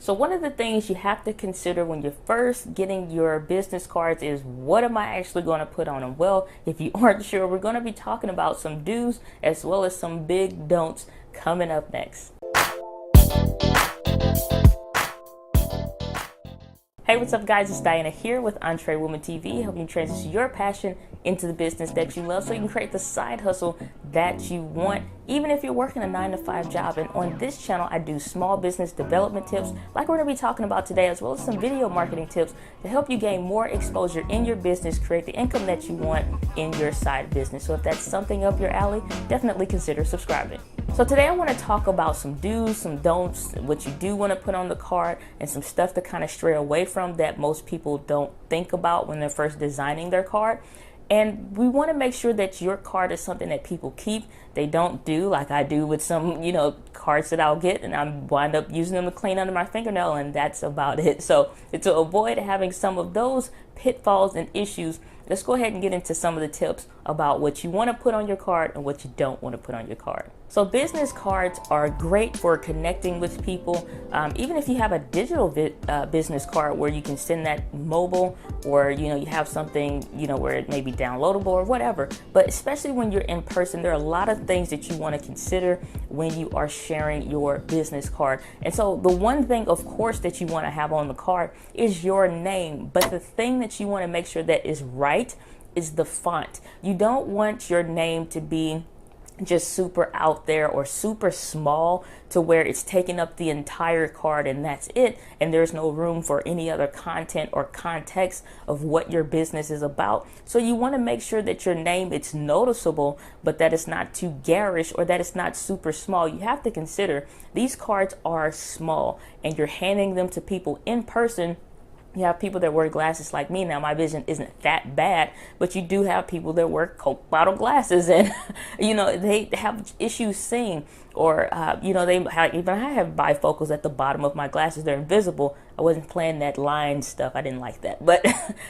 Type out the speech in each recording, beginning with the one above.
So one of the things you have to consider when you're first getting your business cards is, what am I actually going to put on them? Well, if you aren't sure, we're going to be talking about some do's as well as some big don'ts coming up next. Hey, what's up guys? It's Diana here with Entre Woman TV, helping you transition your passion into the business that you love so you can create the side hustle that you want, even if you're working a 9-to-5 job. And on this channel, I do small business development tips like we're going to be talking about today, as well as some video marketing tips to help you gain more exposure in your business, create the income that you want in your side business. So if that's something up your alley, definitely consider subscribing. So today I want to talk about some do's, some don'ts, what you do want to put on the card, and some stuff to kind of stray away from that most people don't think about when they're first designing their card. And we want to make sure that your card is something that people keep. They don't do like I do with some, cards that I'll get, and I wind up using them to clean under my fingernail, and that's about it. So to avoid having some of those pitfalls and issues, let's go ahead and get into some of the tips about what you want to put on your card and what you don't want to put on your card. So business cards are great for connecting with people. Even if you have a digital business card where you can send that mobile, or you have something where it may be downloadable or whatever. But especially when you're in person, there are a lot of things that you want to consider when you are sharing your business card. And so the one thing, of course, that you want to have on the card is your name. But the thing that you want to make sure that is right is the font. You don't want your name to be just super out there or super small to where it's taking up the entire card and that's it, and there's no room for any other content or context of what your business is about. So you want to make sure that your name, it's noticeable, but that it's not too garish or that it's not super small. You have to consider these cards are small and you're handing them to people in person. You have people that wear glasses like me. Now, my vision isn't that bad, but you do have people that wear Coke bottle glasses, and they have issues seeing, or even I have bifocals at the bottom of my glasses. They're invisible. I wasn't playing that line stuff. I didn't like that. But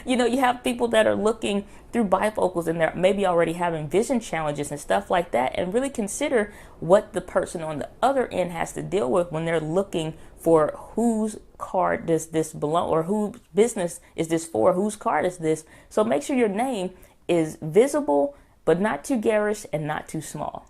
you have people that are looking through bifocals and they're maybe already having vision challenges and stuff like that, and really consider what the person on the other end has to deal with when they're looking for whose card does this belong, or whose business is this for, whose card is this. So make sure your name is visible, but not too garish and not too small.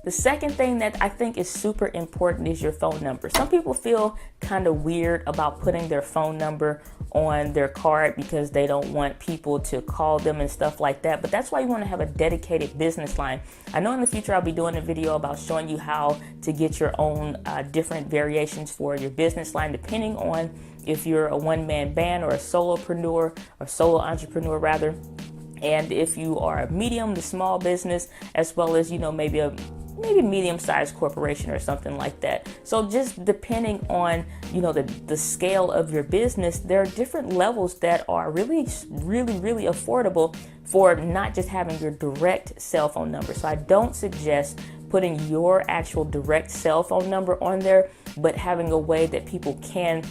The second thing that I think is super important is your phone number. Some people feel kind of weird about putting their phone number on their card because they don't want people to call them and stuff like that. But that's why you want to have a dedicated business line. I know in the future I'll be doing a video about showing you how to get your own different variations for your business line, depending on if you're a one-man band or a solopreneur, or solo entrepreneur rather. And if you are a medium to small business, as well as, maybe medium-sized corporation or something like that. So just depending on, the scale of your business, there are different levels that are really, really, really affordable for not just having your direct cell phone number. So I don't suggest putting your actual direct cell phone number on there, but having a way that people can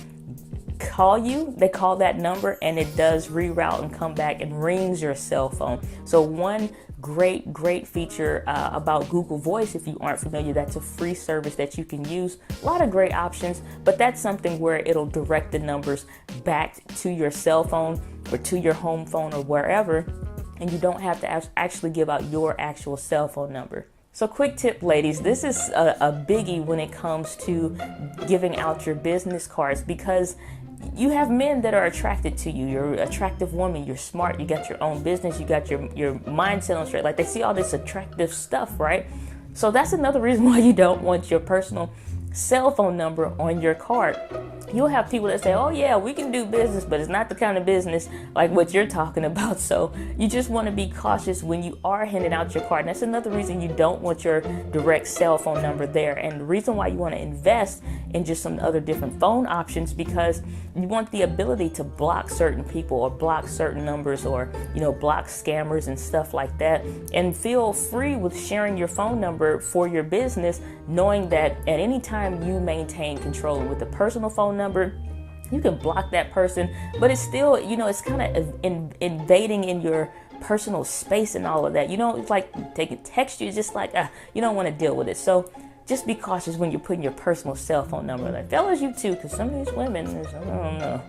call you. They call that number and it does reroute and come back and rings your cell phone. So one great feature about Google Voice, if you aren't familiar, that's a free service that you can use. A lot of great options, but that's something where it'll direct the numbers back to your cell phone or to your home phone or wherever, and you don't have to actually give out your actual cell phone number. So quick tip, ladies, this is a biggie when it comes to giving out your business cards, because you have men that are attracted to you. You're an attractive woman. You're smart. You got your own business. You got your mindset on straight. Like, they see all this attractive stuff, right? So that's another reason why you don't want your personal cell phone number on your card. You'll have people that say, oh yeah, we can do business, but it's not the kind of business like what you're talking about. So you just want to be cautious when you are handing out your card. And that's another reason you don't want your direct cell phone number there. And the reason why you want to invest in just some other different phone options, because you want the ability to block certain people or block certain numbers, or block scammers and stuff like that, and feel free with sharing your phone number for your business, knowing that at any time you maintain control. With the personal phone number, you can block that person, but it's still, it's kind of invading in your personal space and all of that. It's like they can text you, just like you don't want to deal with it. So just be cautious when you're putting your personal cell phone number. Like, fellas, you too, because some of these women, I don't know.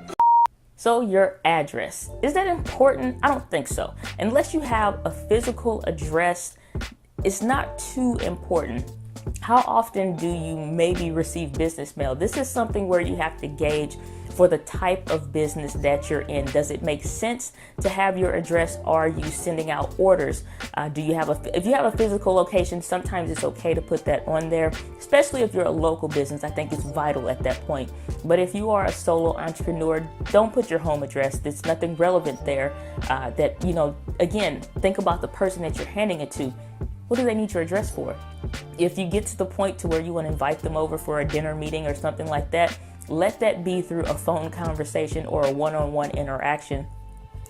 So your address, is that important? I don't think so. Unless you have a physical address, it's not too important. How often do you maybe receive business mail? This is something where you have to gauge for the type of business that you're in. Does it make sense to have your address? Are you sending out orders? If you have a physical location, sometimes it's okay to put that on there, especially if you're a local business. I think it's vital at that point. But if you are a solo entrepreneur, don't put your home address. There's nothing relevant there. Again, think about the person that you're handing it to. What do they need your address for? If you get to the point to where you want to invite them over for a dinner meeting or something like that, let that be through a phone conversation or a one-on-one interaction,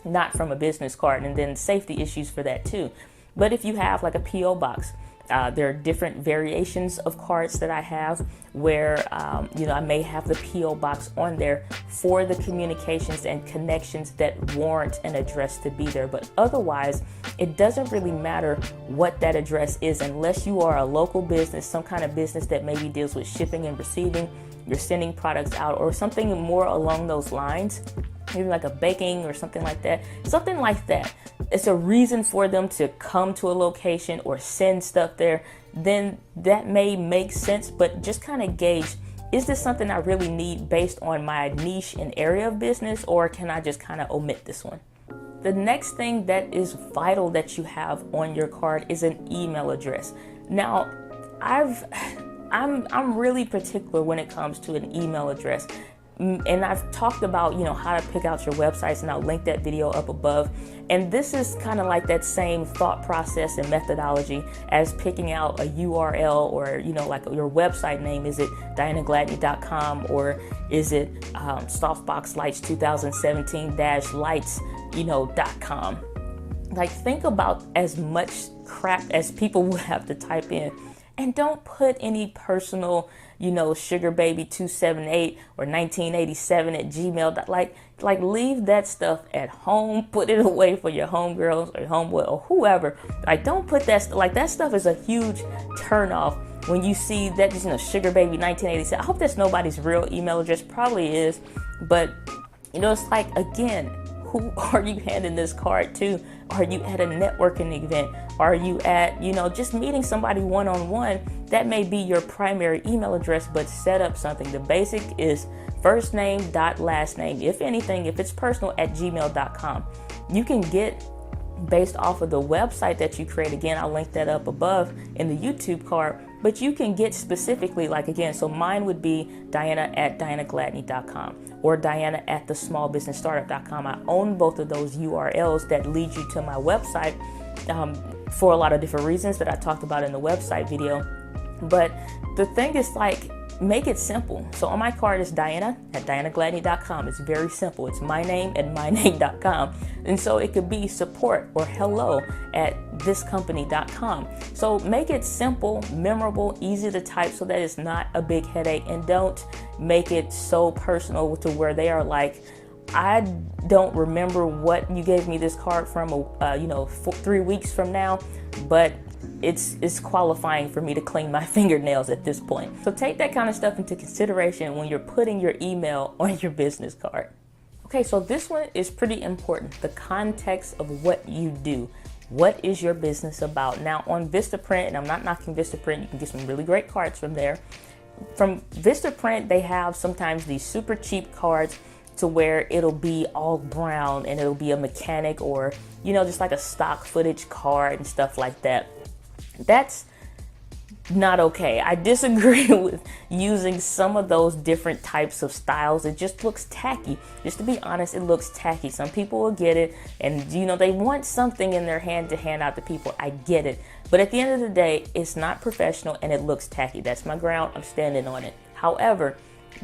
not from a business card, and then safety issues for that too. But if you have like a P.O. box, there are different variations of cards that I have where, I may have the P.O. box on there for the communications and connections that warrant an address to be there. But otherwise, it doesn't really matter what that address is unless you are a local business, some kind of business that maybe deals with shipping and receiving, you're sending products out or something more along those lines, maybe like a baking or something like that. Something like that. It's a reason for them to come to a location or send stuff there, then that may make sense, but just kind of gauge, is this something I really need based on my niche and area of business, or can I just kind of omit this one? The next thing that is vital that you have on your card is an email address. Now, I'm really particular when it comes to an email address. And I've talked about, how to pick out your websites, and I'll link that video up above. And this is kind of like that same thought process and methodology as picking out a URL or, like your website name. Is it dianagladney.com or is it softboxlights2017-lights, Like, think about as much crap as people would have to type in. And don't put any personal, sugar baby 278 or 1987 at Gmail. Like leave that stuff at home. Put it away for your homegirls or homeboy or whoever. Like, don't put that. That stuff is a huge turnoff when you see that, sugar baby 1987. I hope that's nobody's real email address. Probably is, but it's like, again, who are you handing this card to? Are you at a networking event? Are you at, just meeting somebody one-on-one? That may be your primary email address, but set up something. The basic is first name dot last name. If anything, if it's personal, at gmail.com. You can get based off of the website that you create. Again, I'll link that up above in the YouTube card, but you can get specifically, so mine would be Diana at dianagladney.com or Diana at thesmallbusinessstartup.com. I own both of those URLs that lead you to my website for a lot of different reasons that I talked about in the website video. But the thing is, make it simple. So on my card is Diana at dianagladney.com. It's very simple. It's my name at myname.com. And so it could be support or hello at thiscompany.com. So make it simple, memorable, easy to type so that it's not a big headache, and don't make it so personal to where they are like, I don't remember what you gave me this card from, 3 weeks from now, but it's qualifying for me to clean my fingernails at this point. So take that kind of stuff into consideration when you're putting your email on your business card. Okay, so this one is pretty important. The context of what you do. What is your business about? Now on Vistaprint, and I'm not knocking Vistaprint, you can get some really great cards from there. From Vistaprint, they have sometimes these super cheap cards to where it'll be all brown and it'll be a mechanic or, just like a stock footage card and stuff like that. That's not okay. I disagree with using some of those different types of styles. It just looks tacky. Just to be honest, it looks tacky. Some people will get it and, they want something in their hand to hand out to people. I get it. But at the end of the day, it's not professional and it looks tacky. That's my ground. I'm standing on it. However,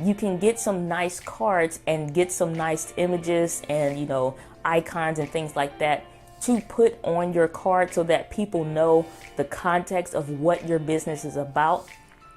you can get some nice cards and get some nice images and, icons and things like that to put on your card so that people know the context of what your business is about.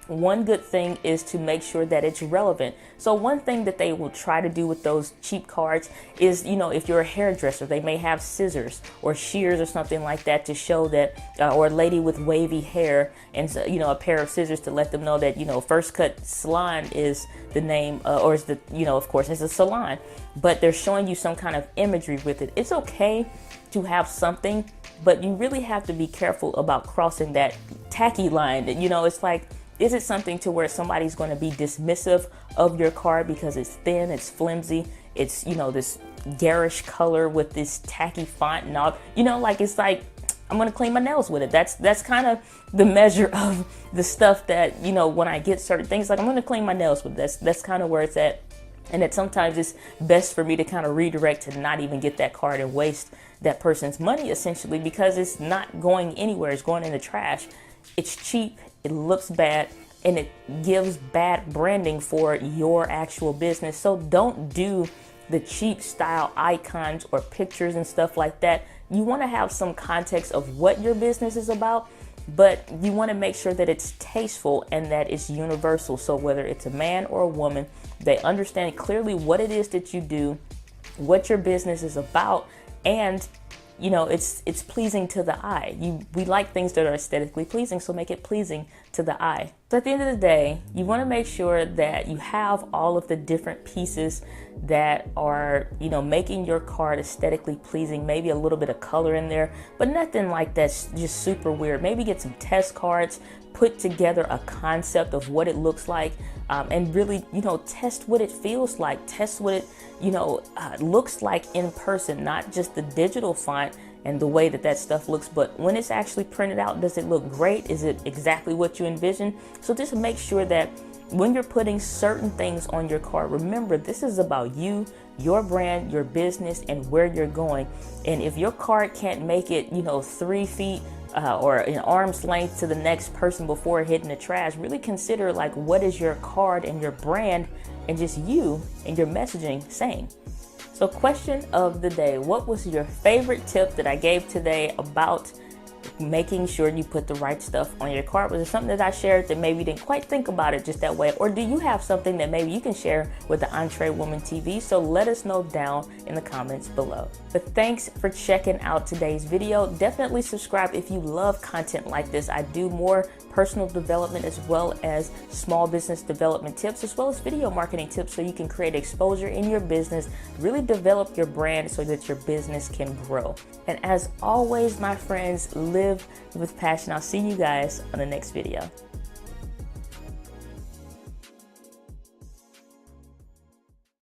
one good thing is to make sure that it's relevant. So one thing that they will try to do with those cheap cards is, if you're a hairdresser, they may have scissors or shears or something like that to show that, or a lady with wavy hair and, a pair of scissors to let them know that, First Cut Salon is the name, or is the, of course, it's a salon, but they're showing you some kind of imagery with it. It's okay to have something, but you really have to be careful about crossing that tacky line. It's like, is it something to where somebody's going to be dismissive of your card because it's thin, it's flimsy, it's, this garish color with this tacky font and all, it's like, I'm going to clean my nails with it. That's kind of the measure of the stuff that, when I get certain things, like I'm going to clean my nails with it. That's kind of where it's at. And that sometimes it's best for me to kind of redirect to not even get that card and waste that person's money, essentially, because it's not going anywhere. It's going in the trash. It's cheap, it looks bad, and it gives bad branding for your actual business. So don't do the cheap style icons or pictures and stuff like that. You want to have some context of what your business is about, but you want to make sure that it's tasteful and that it's universal. So whether it's a man or a woman, they understand clearly what it is that you do, what your business is about, and it's pleasing to the eye. We like things that are aesthetically pleasing, so make it pleasing to the eye. So at the end of the day, you want to make sure that you have all of the different pieces that are, making your card aesthetically pleasing. Maybe a little bit of color in there, but nothing like that's just super weird. Maybe get some test cards, put together a concept of what it looks like, and really, test what it feels like, test what it, looks like in person, not just the digital font and the way that stuff looks, but when it's actually printed out, does it look great? Is it exactly what you envision? So just make sure that when you're putting certain things on your card, remember, this is about you, your brand, your business, and where you're going. And if your card can't make it, 3 feet or an arm's length to the next person before hitting the trash, really consider like, what is your card and your brand and just you and your messaging saying? So question of the day, what was your favorite tip that I gave today about making sure you put the right stuff on your card? Was there something that I shared that maybe you didn't quite think about it just that way? Or do you have something that maybe you can share with the Entree Woman TV? So let us know down in the comments below. But thanks for checking out today's video. Definitely subscribe if you love content like this. I do more personal development as well as small business development tips, as well as video marketing tips, so you can create exposure in your business, really develop your brand so that your business can grow. And as always, my friends, live with passion. I'll see you guys on the next video.